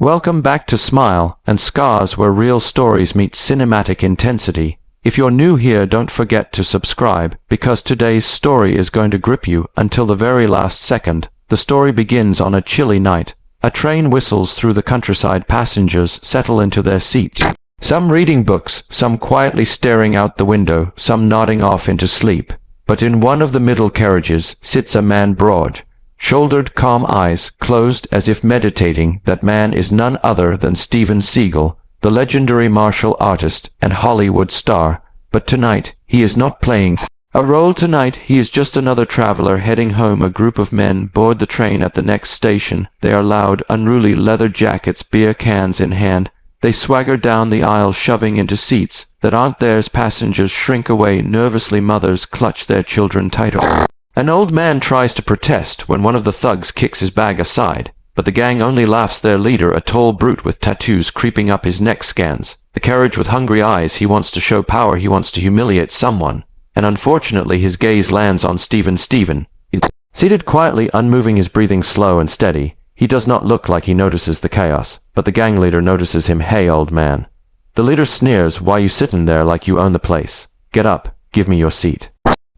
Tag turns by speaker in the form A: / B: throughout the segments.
A: Welcome back to Smile and Scars, where real stories meet cinematic intensity. If you're new here, don't forget to subscribe, because today's story is going to grip you until the very last second. The story begins on a chilly night. A train whistles through the countryside. Passengers settle into their seats. Some reading books, some quietly staring out the window, some nodding off into sleep. But in one of the middle carriages sits a man, broad-shouldered, calm, eyes closed as if meditating. That man is none other than Steven Seagal, the legendary martial artist and Hollywood star. But tonight, he is not playing a role. Tonight, he is just another traveler heading home. A group of men board the train at the next station. They are loud, unruly, leather jackets, beer cans in hand. They swagger down the aisle, shoving into seats that aren't theirs. Passengers shrink away nervously. Mothers clutch their children tighter. An old man tries to protest when one of the thugs kicks his bag aside, but the gang only laughs. Their leader, a tall brute with tattoos creeping up his neck, scans the carriage with hungry eyes. He wants to show power. He wants to humiliate someone. And unfortunately his gaze lands on Steven. Seated quietly, unmoving, his breathing slow and steady. He does not look like he notices the chaos, but the gang leader notices him. "Hey, old man." The leader sneers. "Why you sitting there like you own the place? Get up, give me your seat."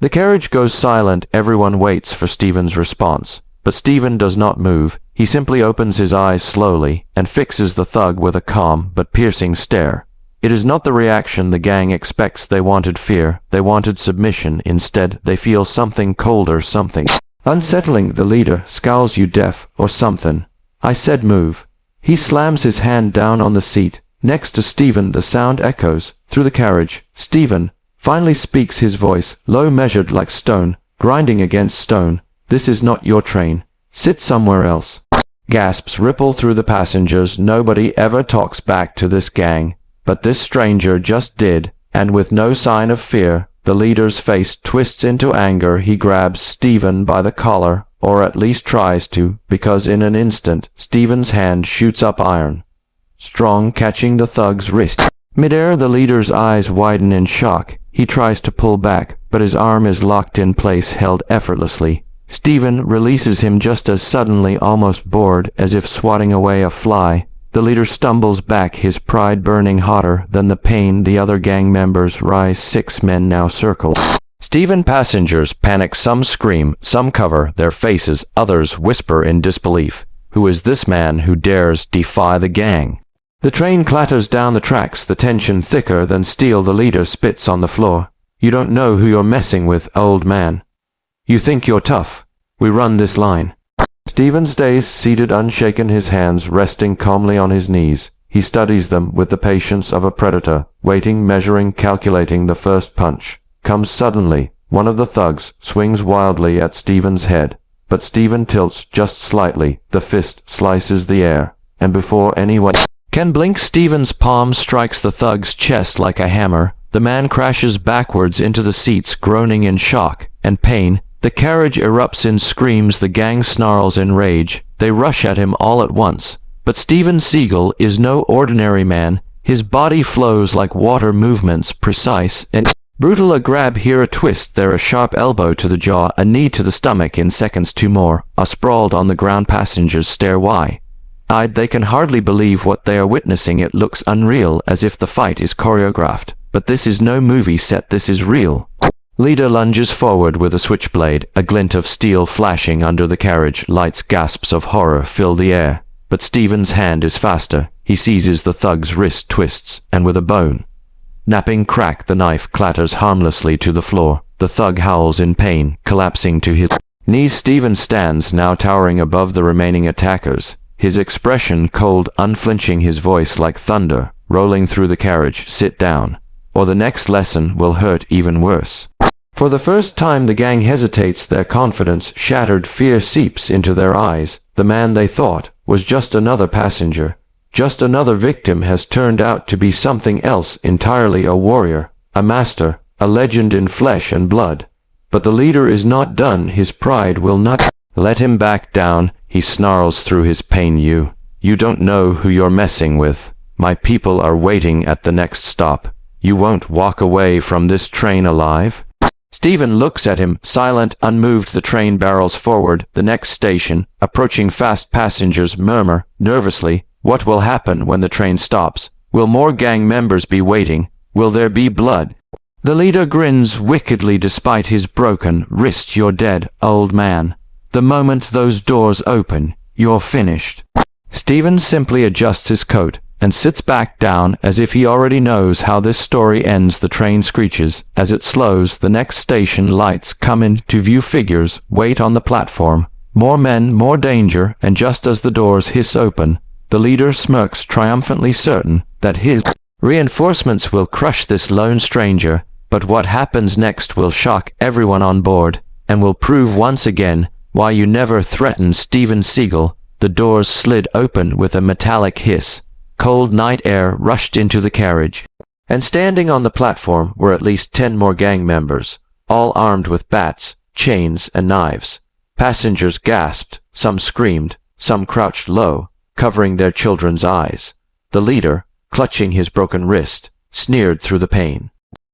A: The carriage goes silent. Everyone waits for Steven's response, but Steven does not move. He simply opens his eyes slowly and fixes the thug with a calm but piercing stare. It is not the reaction the gang expects. They wanted fear, they wanted submission. Instead, they feel something colder, something unsettling. The leader scowls. "You deaf or something? I said move." He slams his hand down on the seat next to Steven. The sound echoes through the carriage. Steven finally speaks, his voice low, measured, like stone grinding against stone. "This is not your train. Sit somewhere else." Gasps ripple through the passengers. Nobody ever talks back to this gang, but this stranger just did, and with no sign of fear. The leader's face twists into anger. He grabs Steven by the collar, or at least tries to, because in an instant Steven's hand shoots up iron strong, catching the thug's wrist. Midair, the leader's eyes widen in shock. He tries to pull back, but his arm is locked in place, held effortlessly. Steven releases him just as suddenly, almost bored, as if swatting away a fly. The leader stumbles back, his pride burning hotter than the pain. The other gang members rise. 6 men now circle Steven. Passengers panic. Some scream, some cover their faces, others whisper in disbelief. Who is this man who dares defy the gang? The train clatters down the tracks, the tension thicker than steel. The leader spits on the floor. "You don't know who you're messing with, old man. You think you're tough? We run this line." Steven stays seated, unshaken, his hands resting calmly on his knees. He studies them with the patience of a predator, waiting, measuring, calculating. The first punch comes suddenly. One of the thugs swings wildly at Steven's head, but Steven tilts just slightly. The fist slices the air, and before anyone can blink, Steven's palm strikes the thug's chest like a hammer. The man crashes backwards into the seats, groaning in shock and pain. The carriage erupts in screams. The gang snarls in rage. They rush at him all at once. But Steven Seagal is no ordinary man. His body flows like water, movements precise and brutal. A grab here, a twist there, a sharp elbow to the jaw, a knee to the stomach. In seconds, 2 more are sprawled on the ground. Passengers stare wide-eyed. They can hardly believe what they are witnessing. It looks unreal, as if the fight is choreographed. But this is no movie set, this is real. Leader lunges forward with a switchblade, a glint of steel flashing under the carriage. Lights, gasps of horror fill the air. But Steven's hand is faster. He seizes the thug's wrist, twists, and with a bone-napping crack, the knife clatters harmlessly to the floor. The thug howls in pain, collapsing to his knees. Steven stands, now towering above the remaining attackers, his expression cold, unflinching, his voice like thunder rolling through the carriage. "Sit down, or the next lesson will hurt even worse." For the first time, the gang hesitates, their confidence shattered. Fear seeps into their eyes. The man they thought was just another passenger, just another victim, has turned out to be something else entirely. A warrior, a master, a legend in flesh and blood. But the leader is not done. His pride will not let him back down. He snarls through his pain. You don't know who you're messing with. My people are waiting at the next stop. You won't walk away from this train alive." Steven looks at him, silent, unmoved. The train barrels forward. The next station, approaching fast. Passengers murmur nervously. What will happen when the train stops? Will more gang members be waiting? Will there be blood? The leader grins wickedly despite his broken wrist. You're dead, old man. The moment those doors open, you're finished. Steven simply adjusts his coat and sits back down as if he already knows how this story ends. The train screeches. As it slows, the next station lights come into view. Figures wait on the platform. More men, more danger, and just as the doors hiss open, the leader smirks triumphantly, certain that his reinforcements will crush this lone stranger. But what happens next will shock everyone on board, and will prove once again why you never threatened Steven Seagal. The doors slid open with a metallic hiss. Cold night air rushed into the carriage, and standing on the platform were at least 10 more gang members, all armed with bats, chains, and knives. Passengers gasped, some screamed, some crouched low, covering their children's eyes. The leader, clutching his broken wrist, sneered through the pain.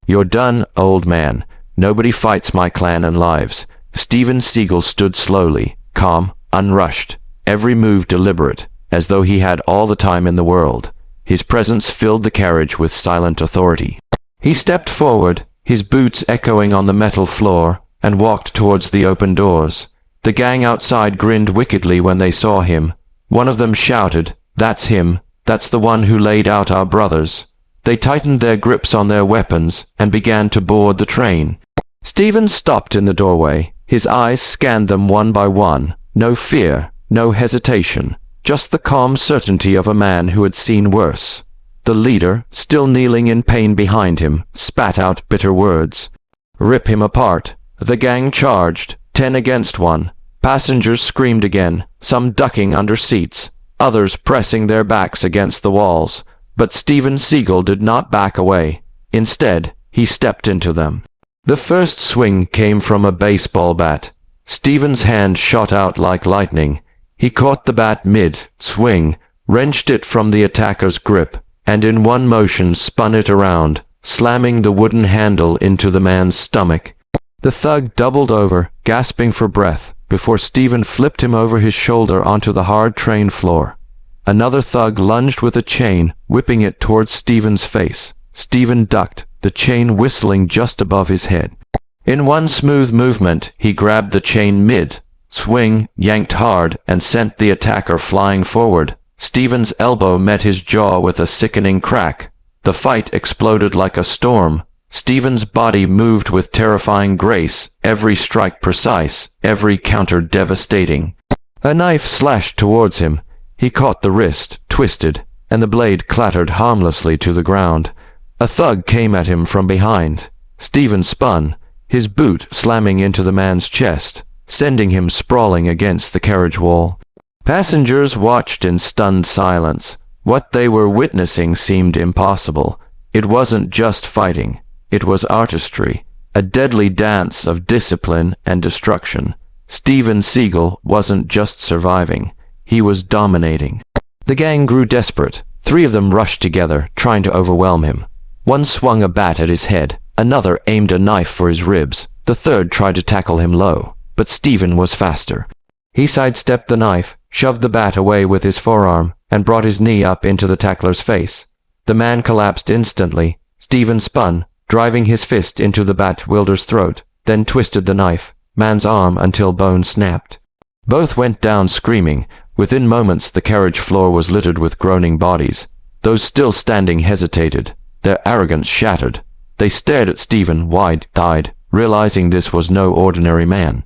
A: You're done, old man. Nobody fights my clan and lives. Steven Seagal stood slowly, calm, unrushed, every move deliberate, as though he had all the time in the world. His presence filled the carriage with silent authority. He stepped forward, his boots echoing on the metal floor, and walked towards the open doors. The gang outside grinned wickedly when they saw him. One of them shouted, "That's him. That's the one who laid out our brothers." They tightened their grips on their weapons and began to board the train. Steven stopped in the doorway. His eyes scanned them one by one. No fear, no hesitation, just the calm certainty of a man who had seen worse. The leader, still kneeling in pain behind him, spat out bitter words. Rip him apart. The gang charged, 10 against 1. Passengers screamed again, some ducking under seats, others pressing their backs against the walls. But Steven Seagal did not back away. Instead, he stepped into them. The first swing came from a baseball bat. Steven's hand shot out like lightning. He caught the bat mid-swing, wrenched it from the attacker's grip, and in one motion spun it around, slamming the wooden handle into the man's stomach. The thug doubled over, gasping for breath, before Steven flipped him over his shoulder onto the hard train floor. Another thug lunged with a chain, whipping it towards Steven's face. Steven ducked, the chain whistling just above his head. In one smooth movement, he grabbed the chain mid-swing, yanked hard, and sent the attacker flying forward. Steven's elbow met his jaw with a sickening crack. The fight exploded like a storm. Steven's body moved with terrifying grace, every strike precise, every counter devastating. A knife slashed towards him. He caught the wrist, twisted, and the blade clattered harmlessly to the ground. A thug came at him from behind. Steven spun, his boot slamming into the man's chest, sending him sprawling against the carriage wall. Passengers watched in stunned silence. What they were witnessing seemed impossible. It wasn't just fighting. It was artistry, a deadly dance of discipline and destruction. Steven Seagal wasn't just surviving. He was dominating. The gang grew desperate. 3 of them rushed together, trying to overwhelm him. One swung a bat at his head. Another aimed a knife for his ribs. The third tried to tackle him low, but Steven was faster. He sidestepped the knife, shoved the bat away with his forearm, and brought his knee up into the tackler's face. The man collapsed instantly. Steven spun, driving his fist into the bat wielder's throat, then twisted the knife, man's arm until bone snapped. Both went down screaming. Within moments the carriage floor was littered with groaning bodies. Those still standing hesitated, their arrogance shattered. They stared at Steven wide-eyed, realizing this was no ordinary man.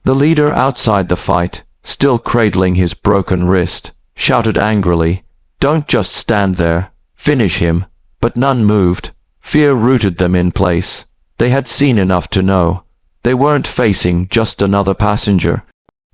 A: The leader outside the fight, still cradling his broken wrist, shouted angrily, "Don't just stand there. Finish him." But none moved. Fear rooted them in place. They had seen enough to know. They weren't facing just another passenger.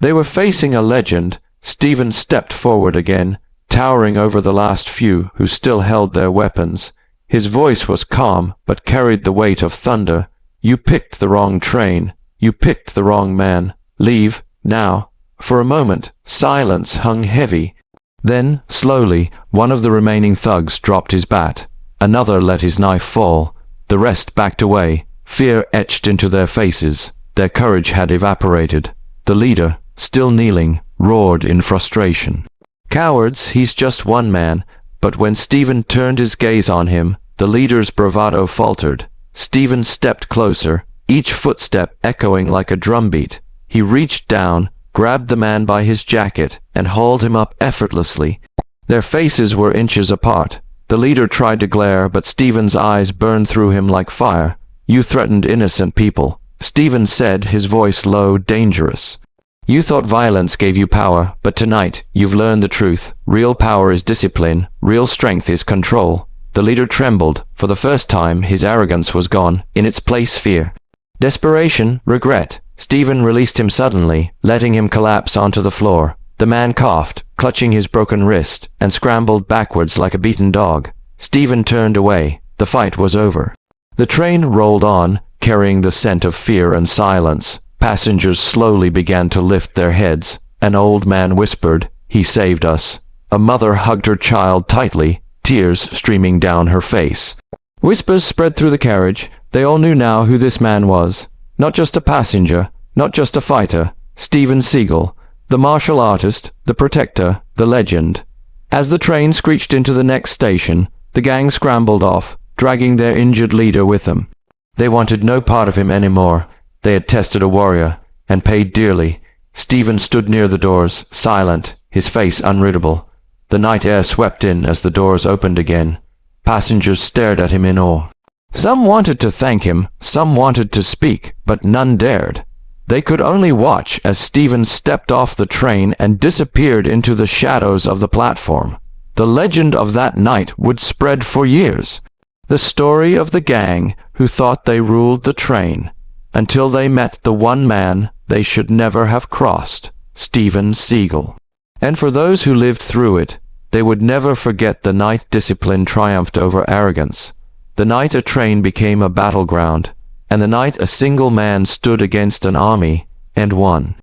A: They were facing a legend. Steven stepped forward again, towering over the last few who still held their weapons. His voice was calm, but carried the weight of thunder. "You picked the wrong train. You picked the wrong man. Leave, now." For a moment, silence hung heavy. Then, slowly, one of the remaining thugs dropped his bat. Another let his knife fall. The rest backed away. Fear etched into their faces. Their courage had evaporated. The leader, still kneeling, roared in frustration. Cowards, he's just one man. But when Steven turned his gaze on him, the leader's bravado faltered. Steven stepped closer, each footstep echoing like a drumbeat. He reached down, grabbed the man by his jacket, and hauled him up effortlessly. Their faces were inches apart. The leader tried to glare, but Steven's eyes burned through him like fire. "You threatened innocent people," Steven said, his voice low, dangerous. "You thought violence gave you power, but tonight you've learned the truth. Real power is discipline. Real strength is control." The leader trembled. For the first time, his arrogance was gone. In its place, fear. Desperation, regret. Steven released him suddenly, letting him collapse onto the floor. The man coughed, clutching his broken wrist, and scrambled backwards like a beaten dog. Steven turned away. The fight was over. The train rolled on, carrying the scent of fear and silence. Passengers slowly began to lift their heads. An old man whispered, "He saved us." A mother hugged her child tightly, tears streaming down her face. Whispers spread through the carriage. They all knew now who this man was. Not just a passenger, not just a fighter. Steven Seagal, the martial artist, the protector, the legend. As the train screeched into the next station, the gang scrambled off, dragging their injured leader with them. They wanted no part of him anymore. They had tested a warrior, and paid dearly. Steven stood near the doors, silent, his face unreadable. The night air swept in as the doors opened again. Passengers stared at him in awe. Some wanted to thank him, some wanted to speak, but none dared. They could only watch as Steven stepped off the train and disappeared into the shadows of the platform. The legend of that night would spread for years. The story of the gang who thought they ruled the train, until they met the one man they should never have crossed, Steven Seagal. And for those who lived through it, they would never forget the night discipline triumphed over arrogance, the night a train became a battleground, and the night a single man stood against an army and won.